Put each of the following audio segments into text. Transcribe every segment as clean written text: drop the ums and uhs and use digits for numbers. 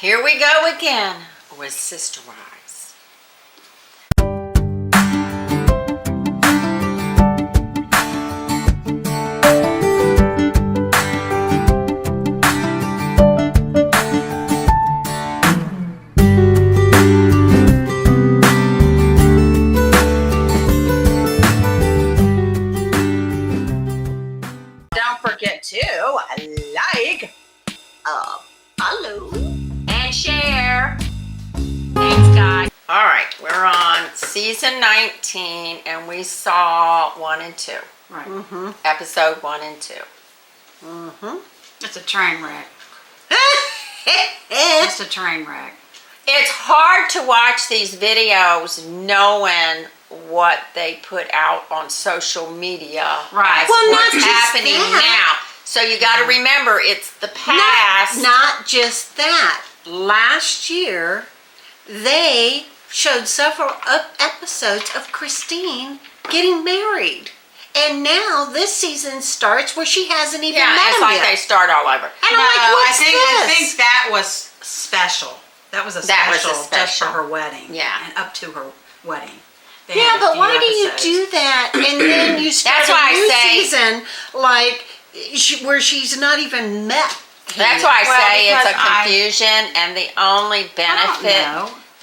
Here we go again with Sister Wives. Don't forget to like, follow, And share. Thanks, guys. All right, we're on season 19, and we saw 1 and 2. Right. Mm-hmm. Episode 1 and 2. Mm-hmm. It's a train wreck. It's a train wreck. It's hard to watch these videos knowing what they put out on social media. Right. As Well, not what's just happening that. now. So you got to remember, it's the past. Not just that. Last year, they showed several episodes of Christine getting married. And now this season starts where she hasn't even met it's him like yet. they start all over. And I'm like, what's I this? think that was special. That was a special just for her wedding. Yeah. And up to her wedding. They Yeah, had a but few why do you episodes. do that and then you start That's a why I new say- season like where she's not even met him That's yet? why I say it's a because I- confusion, and the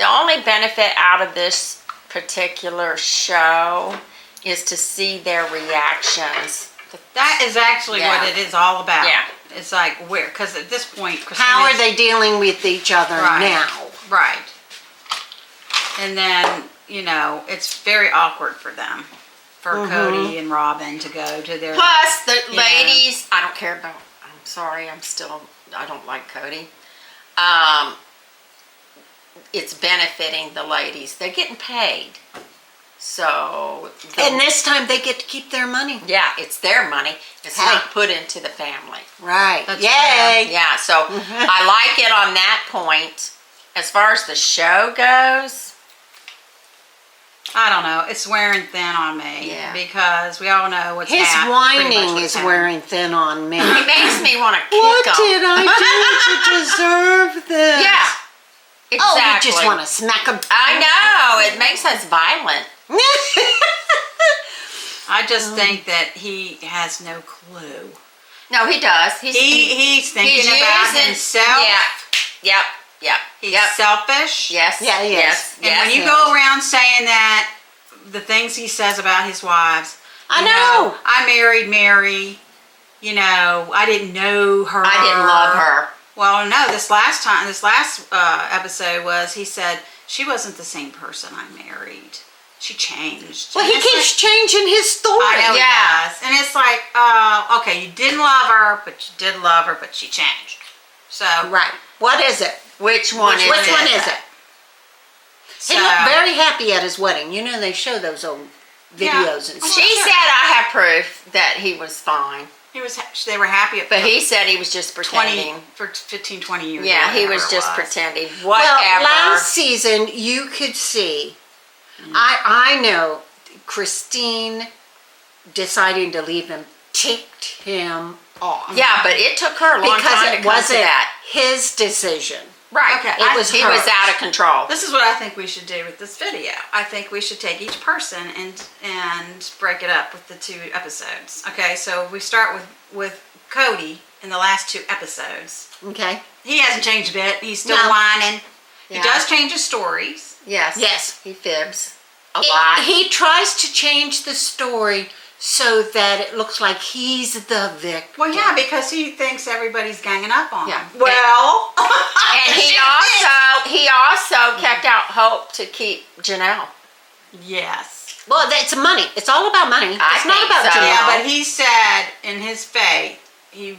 only benefit out of this particular show is to see their reactions. That is actually Yeah. what it is all about. Yeah. It's like where, because at this point, How are they dealing with each other Right. now? Right. And then, it's very awkward for them, for Cody and Robin to go to their. Plus, the Yeah. ladies, I don't care about, I'm sorry, I don't like Cody. It's benefiting the ladies. They're getting paid. So, And this time they get to keep their money. yeah, it's their money. It's Hey. not put into the family. Right. That's Yay. Yeah, so I like it on that point. As far as the show goes, I don't know. It's wearing thin on me. Yeah. Because we all know what's His pretty much whining what's is happening. wearing thin on me. it makes me want to kick What him. did I do to deserve this? Yeah, Oh, exactly. you just want to smack him. I know, it makes us violent. I just think that he has no clue. No, he does. He's thinking about himself. Yeah. Yep. He's selfish. Yes. Yeah, he Yes. is. And yes. when you go around saying that, the things he says about his wives. I you know. I married Mary. I didn't know her. I didn't love her. Well, no, this last episode was, he said, she wasn't the same person I married. She changed. Well, And he it's keeps changing his story. I know Yeah. he does. And it's like, okay, you didn't love her, but you did love her, but she changed. So, Right. What is it? Which one is Which it? one is it? so He looked very happy at his wedding. You know they show those old videos and stuff. She said I have proof that he was fine. they were happy But he said he was just pretending. for 15, 20 years. Yeah, or he whatever was it just was. pretending. Well, Whatever. last season you could see, I know Christine deciding to leave him ticked him off. Yeah, but it took her a long Because time to it come to wasn't that. his decision. Right. Okay, He was out of control. This is what I think we should do with this video. I think we should take each person and break it up with the 2 episodes. Okay, so we start with Cody in the last 2 episodes. Okay. He hasn't changed a bit. He's still No. whining. Yeah. He does change his stories. Yes. Yes. He fibs a lot. He tries to change the story so that it looks like he's the victim. Well, yeah, because he thinks everybody's ganging up on Yeah. him. Well, And he also kept out hope to keep Janelle. yes. Well, that's money. It's all about money. I It's not think about so. Janelle. Yeah, but he said in his faith, he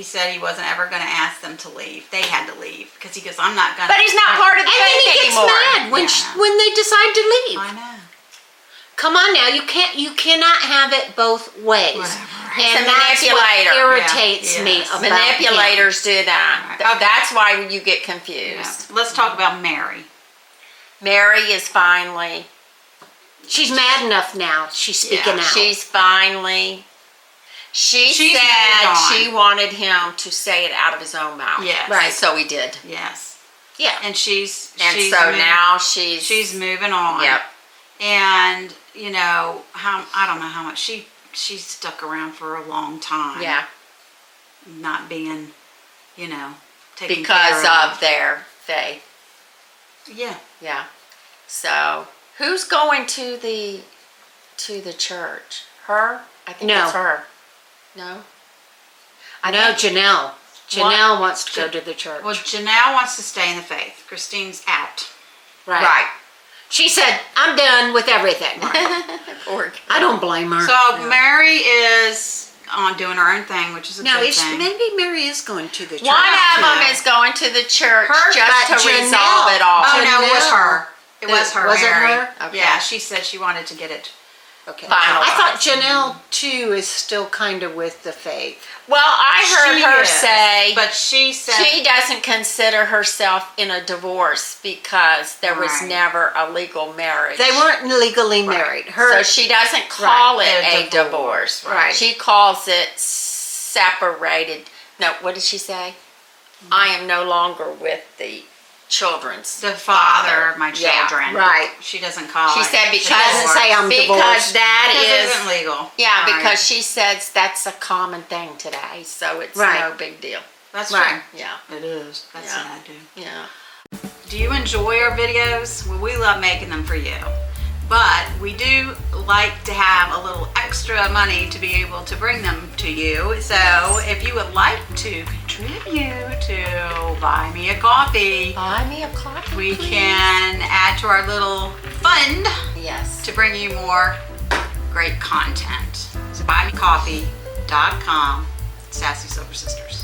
said he wasn't ever going to ask them to leave. They had to leave because he goes, I'm not going to. But he's not part of the And then faith he gets anymore. mad when Yeah. when they decide to leave. I know. Come on now, you cannot have it both ways. Whatever. He's a And that's what manipulator. irritates Yeah. me Yes. about Manipulators do that. Right. Okay. That's why you get Yeah. confused. Let's talk about Mary. Mary is finally, him. She's mad enough now. She's speaking Yeah, out. she's finally, she She's said moved on. she wanted him to say it out of his own mouth. Yes. Right. So he did. Yes. Yeah. And she's now she's moving on. Yep. And you know I don't know how much she stuck around for a long time. Yeah. Not being, you know, taken Because care of their faith. Yeah. Yeah. So who's going to the church? Her? I think No. it's her. No? No, think- Janelle. Janelle wants to go to the church. Well, Janelle wants to stay in the faith. Christine's out. Right. She said, I'm done with everything. Poor kid. I don't blame her. So Mary is on doing her own thing, which is a no, good thing. maybe Mary is going to the church. One of them Yeah. is going to the church Her- just to but Janelle- resolve it all. Oh no, it was Janelle. her. It was her. Was it Mary. her? Okay. Yeah, she said she wanted to get it. Okay. Finalized. I thought Janelle, too, is still kind of with the faith. Well, I heard She her is, say but she said she doesn't consider herself in a divorce because there was Right. never a legal marriage. They weren't legally married. So she doesn't call it A a divorce. Right. She calls it separated. No, what did she say? I am no longer with the children's the father of my Yeah, children. right. She doesn't call She it. said because She doesn't say I'm because divorced. that because it is isn't legal. yeah Right. because she says that's a common thing today, so it's Right. no big deal. That's Right. Yeah, true. It is. That's Yeah. sad, dude. yeah. Do you enjoy our videos? Well, we love making them for you. But we do like to have a little extra money to be able to bring them to you. So if you would like to contribute to buy me a coffee, Buy me a coffee. we please. can add to our little fund Yes. to bring you more great content. So buymecoffee.com, Sassy Silver Sisters.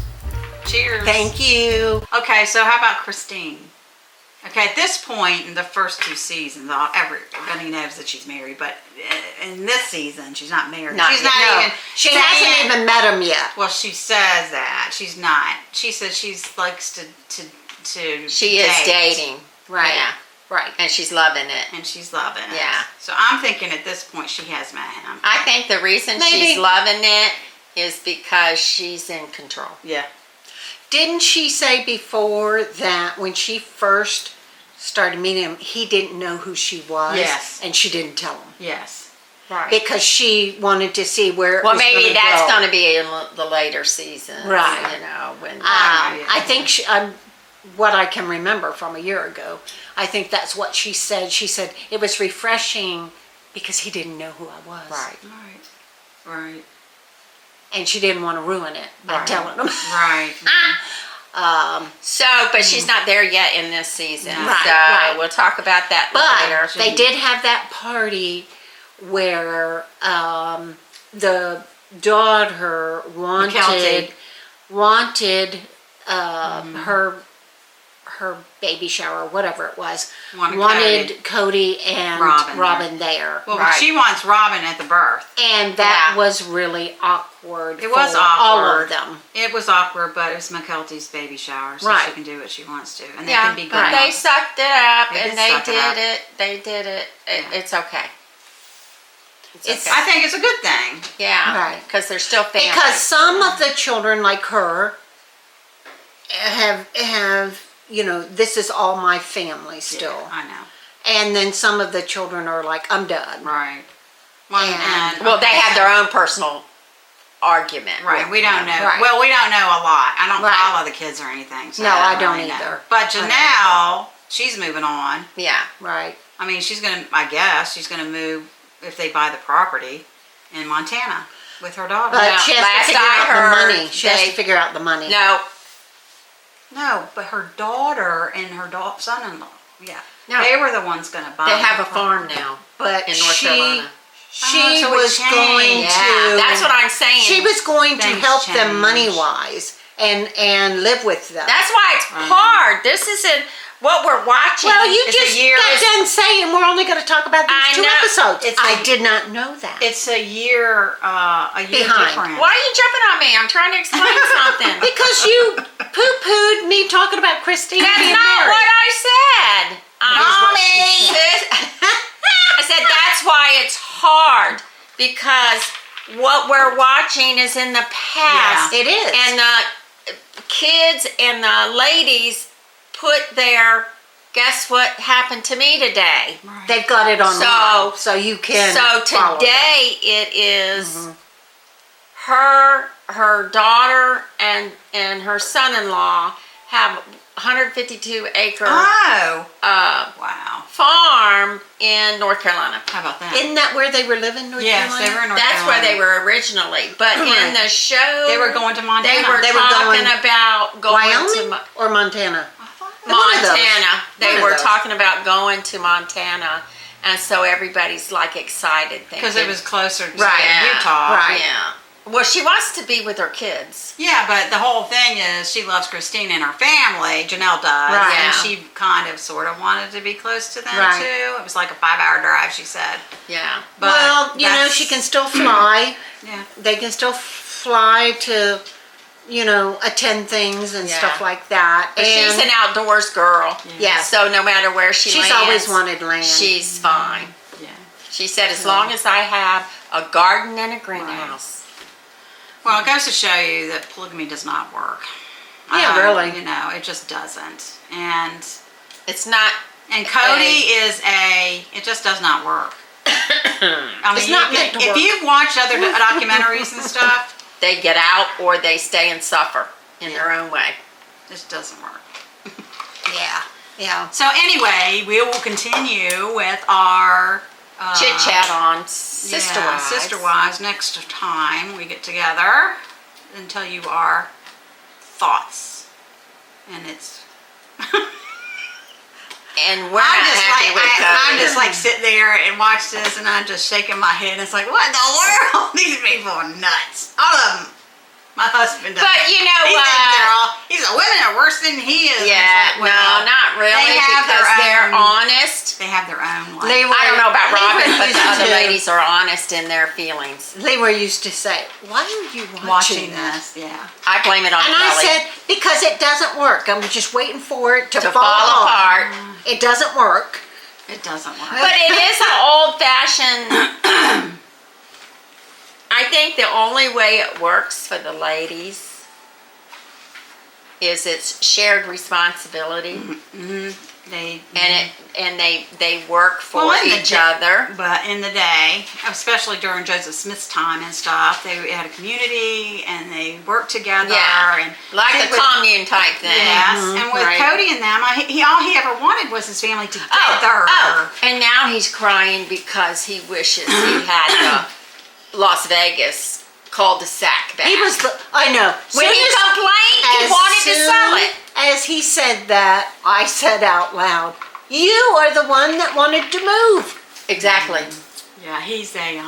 Cheers. Thank you. Okay, so how about Christine? Okay, at this point in the first two seasons, everybody knows that she's married, but in this season, she's not married. Not she's yet, not No, even. she saying- hasn't even met him yet. Well, she says that she's not. She says she likes to. She is date. dating. Right. Yeah. Right. And she's loving it. and she's loving it. Yeah. So I'm thinking at this point she has met him. I think the reason Maybe. she's loving it is because she's in control. Yeah. Didn't she say before that when she first started meeting him, he didn't know who she was? Yes. And she didn't tell him. Yes. Right. Because she wanted to see where it Well, was maybe gonna that's go. going to be in the later seasons. Right. You know, when. I think what I can remember from a year ago, I think that's what she said. She said it was refreshing because he didn't know who I was. Right. Right. Right. And she didn't want to ruin it by Right. telling him. Right. So, but she's not there yet in this season. No. Right, So right. we'll talk about that But later. they did have that party where the daughter McKelty. wanted her baby shower, whatever it was, Wanted Cody and Robin Robin there. Well, Right. she wants Robin at the birth. And that Yeah. was really awkward. It was for all awkward. of them. It was awkward, but it was McKelty's baby shower, so Right. she can do what she wants to, and they Yeah, can be but grown. they sucked it up They and did they suck it up. did it. They did it. It's okay. It's I think it's a good thing. yeah, Right. because they're still family. Because some of the children, like her, have this is all my family still. Yeah, I know. And then some of the children are like, I'm done. Right. Well, And- well, they have their own personal argument. Right, we don't know. Right. Well, we don't know a lot. I don't Right. follow the kids or anything. So No, I don't really know. either. But Janelle, she's moving on. Yeah. Right. I mean, I guess she's gonna move if they buy the property in Montana with her daughter. But No, she has to last figure I out heard, the money. She has they- to figure out the money. No. No, but her daughter and her son-in-law, yeah, No. they were the ones gonna buy. They have the a farm now But in North Carolina. she so it was going changed. Yeah, to. that's what I'm saying. She was going to Things help them changed. money wise and live with them. That's why it's hard. This isn't what we're watching. well, you It's a just year- got done saying we're only going to talk about these I two know. episodes. It's I a- did not know that. It's a year Behind. different. Why are you jumping on me? I'm trying to explain something. Because you poo-pooed me talking about Christine That's being not married. what I said. Mommy! I said that's why it's hard because what we're watching is in the past. It is. And the kids and the ladies put there, guess what happened to me today? Right. They've got it on so you can. So follow today it is her daughter and her son-in-law have 152 acre Oh. Wow. farm in North Carolina. How about that? Isn't that where they were living, North Yes, Carolina? they were in North That's Carolina. where they were originally. But in the show, They were going to Montana. They were talking about going Wyoming to or Montana? I thought One of those. Montana. They One of were those. talking about going to Montana, and so everybody's like excited because thinking, it was closer to Right. Utah. Right. Yeah. Well, she wants to be with her kids. Yeah, but the whole thing is she loves Christine and her family. Janelle does. Right. And Yeah. she kind of sort of wanted to be close to them Right. too. It was like a 5-hour drive, she said. Yeah. But Well, you know, that's- she can still fly. Yeah. They can still fly to, attend things and Yeah. stuff like that. But and she's an outdoors girl. Yes. So no matter where she's she's always wanted land. she's fine. Yeah. She said, as long as I have a garden and a greenhouse. Well, it goes to show you that polygamy does not work. Yeah, really. It just doesn't. And It's not, Cody it just does not work. I mean, It's not meant to if work. you've watched other documentaries and stuff, they get out or they stay and suffer in their own way. it just doesn't work. Yeah. So anyway, we will continue with our Chit chat on Sister Wives. Sister Wives next time we get together and tell you our thoughts. And it's And we're not happy with I'm Cody. just like sitting there and watch this and I'm just shaking my head. It's like, what in the world? These people are nuts. All of them. My husband does. But you know he what? thinks they're all, he's like, women are worse than he is. And it's Yeah, like, well, no, not really, they have because their they're own- honest. They have their own life. Leroy, I don't know about Robin, but the used other to- ladies are honest in their feelings. Leroy used to say, "Why are you watching Watching this, yeah. I blame it on And Kelly. I said, because it doesn't work. I'm just waiting for it to to fall fall apart. apart. It doesn't work. It doesn't work. But it is an old-fashioned. I think the only way it works for the ladies is it's shared responsibility, and they work for Well, in the each day- other. But in the day, especially during Joseph Smith's time and stuff, they had a community and they worked together. Yeah, And like see, a with- commune type thing. Yes, and with right. Cody and them, all he ever wanted was his family together. And now he's crying because he wishes he had the Las Vegas cul-de-sac back. He was I know. When he Soon as- complained, he as wanted to sell soon it. As he said that, I said out loud, "You are the one that wanted to move." Exactly. Yeah, he's a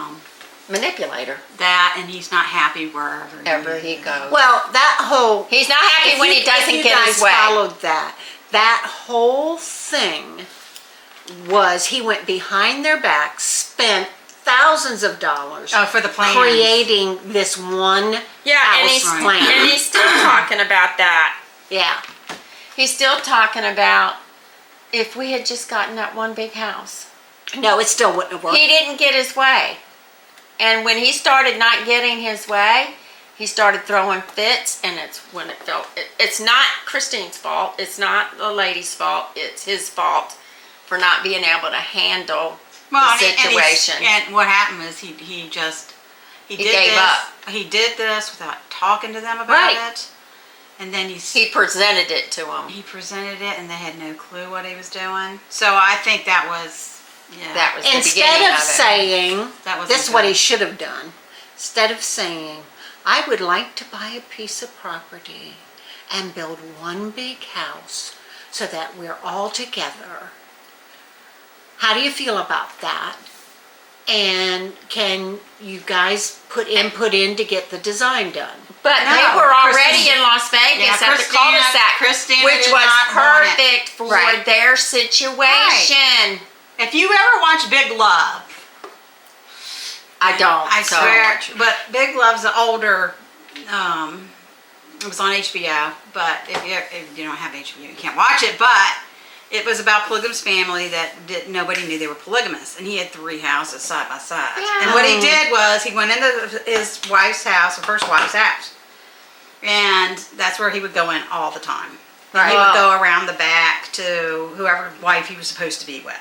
Manipulator. and he's not happy wherever Ever he goes. Well, that whole He's not happy if when you- he doesn't if you get guys his way. followed that whole thing was he went behind their backs, spent thousands of dollars for the plans. creating this one Yeah, and house he's plan. and he's still talking about that. Yeah. He's still talking about if we had just gotten that one big house. No, it still wouldn't have worked. He didn't get his way. And when he started not getting his way, he started throwing fits, and it's when it felt it's not Christine's fault, it's not the lady's fault, it's his fault for not being able to handle the situation. And what happened was he did gave this. up. He did this without talking to them about Right. it. And then He presented it to him. he presented it, and they had no clue what he was doing. So I think that was That was the Instead beginning of of it. saying, That wasn't this is what good. he should have done. Instead of saying, I would like to buy a piece of property and build one big house so that we're all together. How do you feel about that? And can you guys put input in to get the design done? But No, they were already Christina- in Las Vegas Yeah, at the Christina- cul-de-sac, Christina which did was not want it. perfect for Right. their situation. If you ever watch Big Love, I don't. I so- swear, but Big Love's the older. It was on HBO, but if you don't have HBO, you can't watch it. But it was about polygamous family that nobody knew they were polygamous, and he had 3 houses side by side. Yeah. And what he did was he went into his wife's house, her first wife's house, and that's where he would go in all the time. And he Right. would go around the back whoever wife he was supposed to be with.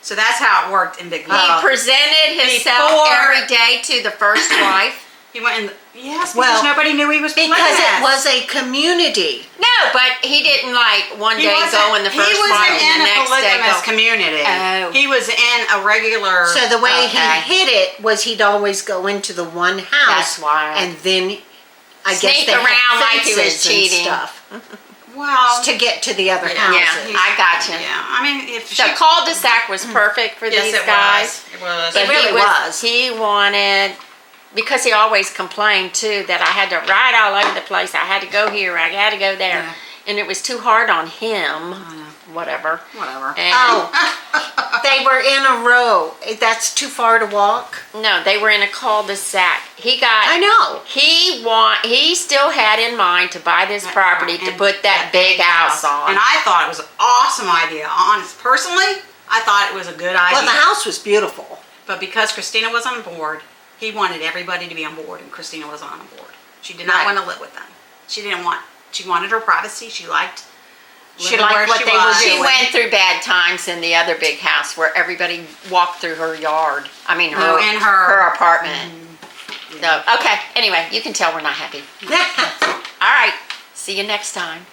So that's how it worked in Big He Love. presented himself Before- every day to the first wife. He went in. Yes, because Well, nobody knew he was Because polygamous. it was a community. No, but he didn't like one He day wasn't- go in the first He wife wasn't and in the a next day polygamous go. community. Oh. He was in a regular. So the way Okay. he hid it was he'd always go into the one house. That's why. And then I guess Sneak they had around like he was fences and cheating. stuff well, to get to the other Yeah. houses. Yeah, I got you. yeah. I mean, if The she, cul-de-sac was perfect for yes, these it guys. was. It was. But It really was. He wanted, because he always complained too that I had to ride all over the place. I had to go here. I had to go there, Yeah. and it was too hard on him. Whatever. Whatever. And Oh, they were in a row. That's too far to walk. no, they were in a cul-de-sac. He got. I know. He still had in mind to buy this property to And put that big house on. And I thought it was an awesome idea. Honest, personally, I thought it was a good idea. Well, the house was beautiful. But because Christina was on board, he wanted everybody to be on board, and Christina wasn't on board. She did not Right. want to live with them. She wanted her privacy. She liked She living liked where what she they were was. She doing. went through bad times in the other big house where everybody walked through her yard. I mean, Oh, in her- apartment. So, okay. Anyway, you can tell we're not happy. All right. See you next time.